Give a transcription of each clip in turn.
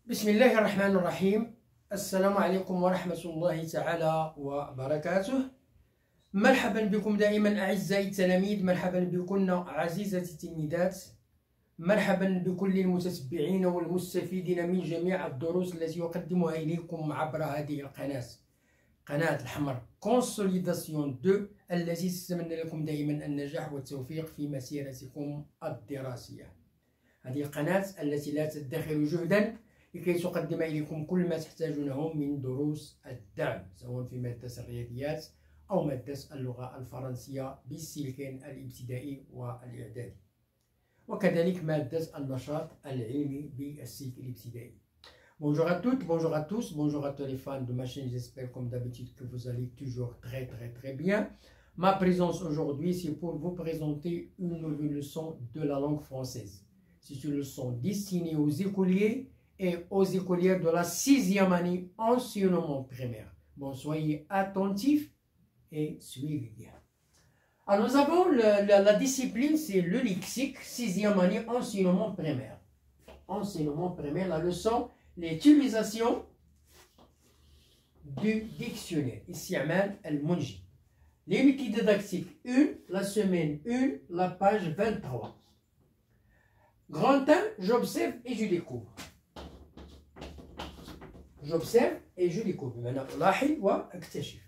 بسم الله الرحمن الرحيم. السلام عليكم ورحمة الله تعالى وبركاته. مرحبا بكم دائما أعزائي التلاميذ، مرحبا بكم عزيزتي التلميذات، مرحبا بكل المتتبعين والمستفيدين من جميع الدروس التي أقدمها إليكم عبر هذه القناة، قناة الحمر كونسوليداسيون 2، التي تتمنى لكم دائما النجاح والتوفيق في مسيرتكم الدراسية. هذه القناة التي لا تدخر جهدا لكي تقدم إليكم كل ما تحتاجونه من دروس الدعم، سواء في مادة الرياضيات أو مادة اللغة الفرنسية بالسلكين الابتدائي والإعدادي، وكذلك مادة النشاط العلمي بالسلك الابتدائي. Bonjour à toutes, bonjour à tous, bonjour à tous les fans de ma chaîne. J'espère comme d'habitude que vous allez toujours très bien. Ma présence aujourd'hui, c'est pour vous présenter une nouvelle leçon de la langue française. C'est une leçon destinée aux écoliers et aux écolières de la 6e année enseignement primaire. Bon, soyez attentifs et suivez bien. Alors, nous avons la discipline, c'est le lexique, 6e année enseignement primaire. Enseignement primaire, la leçon, l'utilisation du dictionnaire. استعمال المنجي. L'unité didactique 1, la semaine 1, la page 23. Grand 1, j'observe et je découvre. J'observe et je découvre. Maintenant, ألاحظ وأكتشف.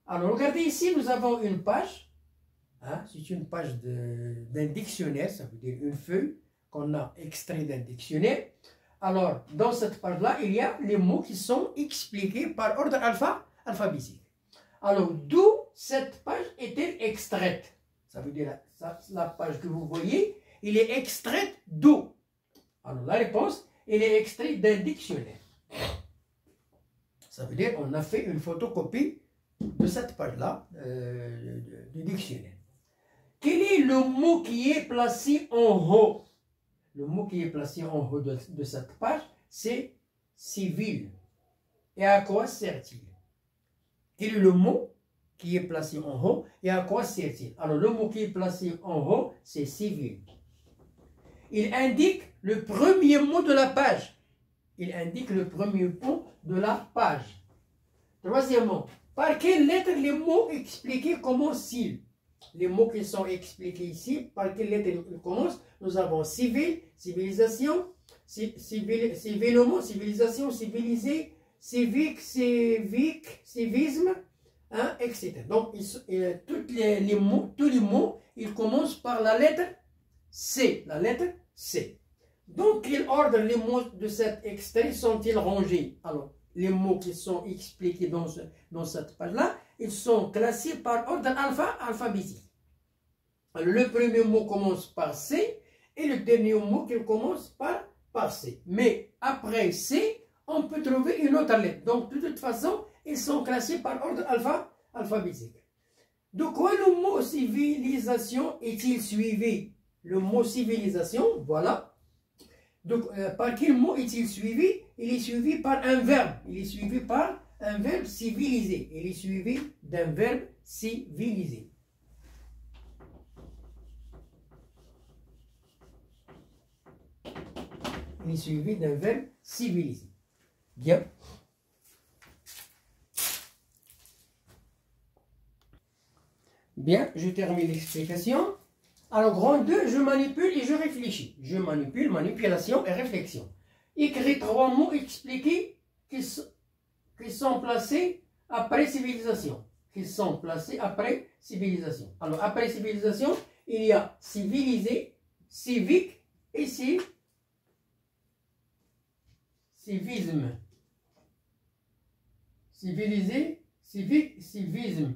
Alors, regardez ici, nous avons une page. Hein, c'est une page d'un dictionnaire, ça veut dire une feuille qu'on a extrait d'un dictionnaire. Alors, dans cette page-là, il y a les mots qui sont expliqués par ordre alphabétique. Alors, d'où cette page est-elle extraite? Ça veut dire, la page que vous voyez, il est extraite d'où? Alors, la réponse, elle est extraite d'un dictionnaire. Ça veut dire qu'on a fait une photocopie de cette page-là, du dictionnaire. Quel est le mot qui est placé en haut? Le mot qui est placé en haut de cette page, c'est civil. Et à quoi sert-il? Quel est le mot qui est placé en haut et à quoi sert-il? Alors, le mot qui est placé en haut, c'est civil. Il indique le premier mot de la page. Il indique le premier mot de la page. Troisièmement, par quelle lettre les mots expliqués commencent-ils? Les mots qui sont expliqués ici, par quelle lettre ils commencent? Nous avons civil, civilisation, civilement, civilisation, civilisé, civique, civisme, hein, etc. Donc, tous les mots, ils commencent par la lettre C. La lettre C. Donc, quel ordre les mots de cet extrait sont-ils rangés? Alors, les mots qui sont expliqués dans cette page-là, ils sont classés par ordre alphabétique. Alors, le premier mot commence par C et le dernier mot qui commence par C. Mais après C, on peut trouver une autre lettre. Donc, de toute façon, ils sont classés par ordre alphabétique. De quoi le mot civilisation est-il suivi? Le mot civilisation, voilà. Donc, par quel mot est-il suivi? Il est suivi par un verbe. Il est suivi par un verbe civilisé. Il est suivi d'un verbe civilisé. Il est suivi d'un verbe civilisé. Bien. Bien, je termine l'explication. Alors, grand 2, je manipule et je réfléchis. Je manipule, manipulation et réflexion. Écris 3 mots expliqués qui sont placés après civilisation. Qui sont placés après civilisation. Alors, après civilisation, il y a civilisé, civique et civisme. Civilisé, civique, civisme.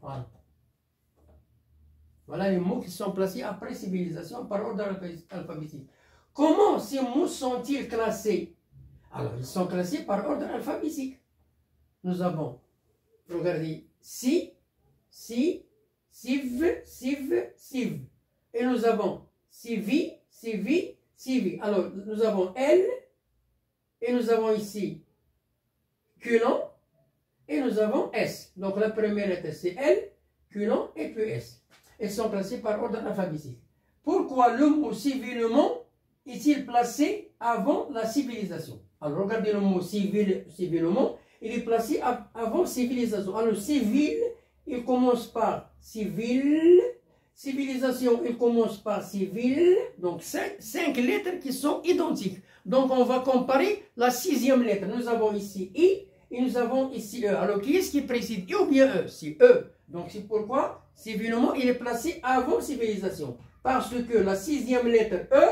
Voilà. Voilà les mots qui sont placés après civilisation par ordre alphabétique. Comment ces mots sont-ils classés? Alors, ils sont classés par ordre alphabétique. Nous avons, regardez, civ, civ. Et nous avons civi. Alors, nous avons L. Et nous avons ici culon. Et nous avons S. Donc, la première lettre, c'est L, culon et puis S. Elles sont classées par ordre alphabétique. Pourquoi le mot civilement est-il placé avant la civilisation? Alors regardez le mot civilement, il est placé avant civilisation. Alors civil, il commence par civil, civilisation, il commence par civil, donc cinq lettres qui sont identiques. Donc on va comparer la sixième lettre. Nous avons ici I et nous avons ici E. Alors qui est-ce qui précède I ou bien E? C'est E. Donc c'est pourquoi civilement il est placé avant civilisation. Parce que la sixième lettre E,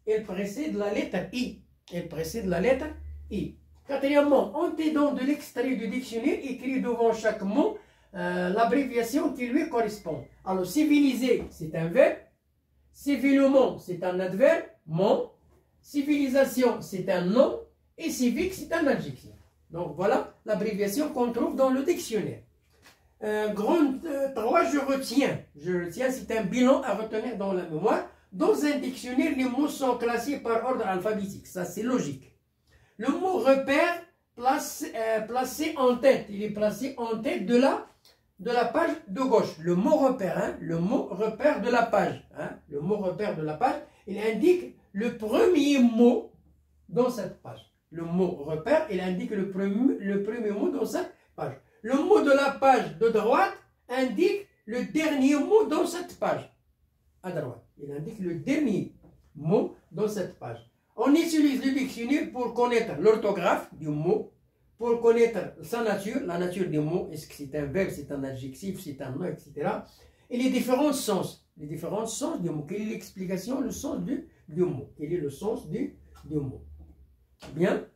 elle précède la lettre I. Elle précède la lettre I. Quatrièmement, en t'aidant de l'extrait du dictionnaire, écrit devant chaque mot l'abréviation qui lui correspond. Alors civilisé, c'est un verbe. Civilement, c'est un adverbe, mon. Civilisation, c'est un nom. Et civique, c'est un adjectif. Donc voilà l'abréviation qu'on trouve dans le dictionnaire. 3, je retiens, c'est un bilan à retenir dans la mémoire. Dans un dictionnaire, les mots sont classés par ordre alphabétique, ça c'est logique. Le mot repère, placé en tête, il est placé en tête de la page de gauche. Le mot repère, hein, le mot repère de la page, hein, le mot repère de la page, il indique le premier mot dans cette page. Le mot repère, il indique le premier mot dans cette page. Le mot de la page de droite indique le dernier mot dans cette page. À droite, il indique le dernier mot dans cette page. On utilise le dictionnaire pour connaître l'orthographe du mot, pour connaître sa nature, la nature du mot, est-ce que c'est un verbe, c'est un adjectif, c'est un nom, etc. Et les différents sens du mot. Quelle est l'explication, le sens du mot? Quel est le sens du mot? Bien.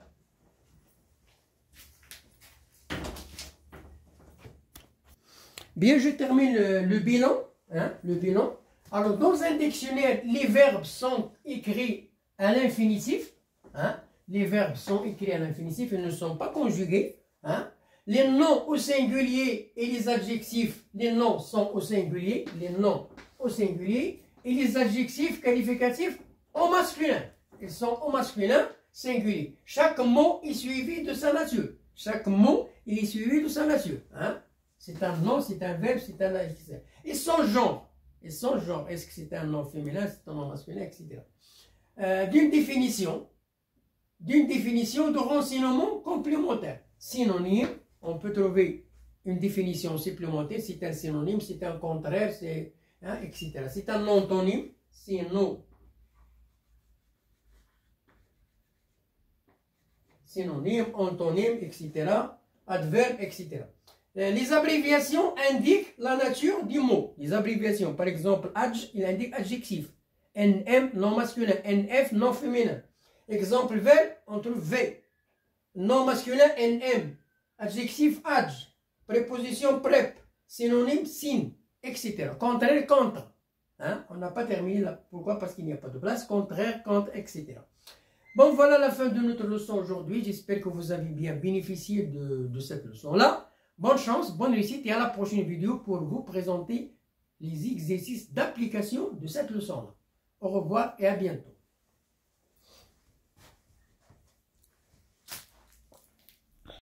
Bien, je termine le bilan. Hein, le bilan. Alors, dans un dictionnaire, les verbes sont écrits à l'infinitif. Hein, les verbes sont écrits à l'infinitif, ils ne sont pas conjugués. Hein. Les noms au singulier et les adjectifs, les noms sont au singulier, les noms au singulier, et les adjectifs qualificatifs au masculin. Ils sont au masculin singulier. Chaque mot est suivi de sa nature. Chaque mot il est suivi de sa nature. Hein. C'est un nom, c'est un verbe, c'est un adjectif. Et son genre. Est-ce que c'est un nom féminin, c'est un nom masculin, etc. D'une définition de renseignement complémentaire. Synonyme, on peut trouver une définition supplémentaire, c'est un synonyme, c'est un contraire, c'est, hein, etc. C'est un antonyme, synonyme, antonyme, etc. Adverbe, etc. Les abréviations indiquent la nature du mot. Les abréviations, par exemple, adj, il indique adjectif. NM, non masculin. NF, non féminin. Exemple, verbe, on trouve V. Non masculin, NM. Adjectif, adj. Préposition, prep. Synonyme, sin, etc. Contraire, contre. Hein? On n'a pas terminé là. Pourquoi? Parce qu'il n'y a pas de place. Contraire, contre, etc. Bon, voilà la fin de notre leçon aujourd'hui. J'espère que vous avez bien bénéficié de cette leçon-là. Bonne chance, bonne réussite et à la prochaine vidéo pour vous présenter les exercices d'application de cette leçon-là. Au revoir et à bientôt.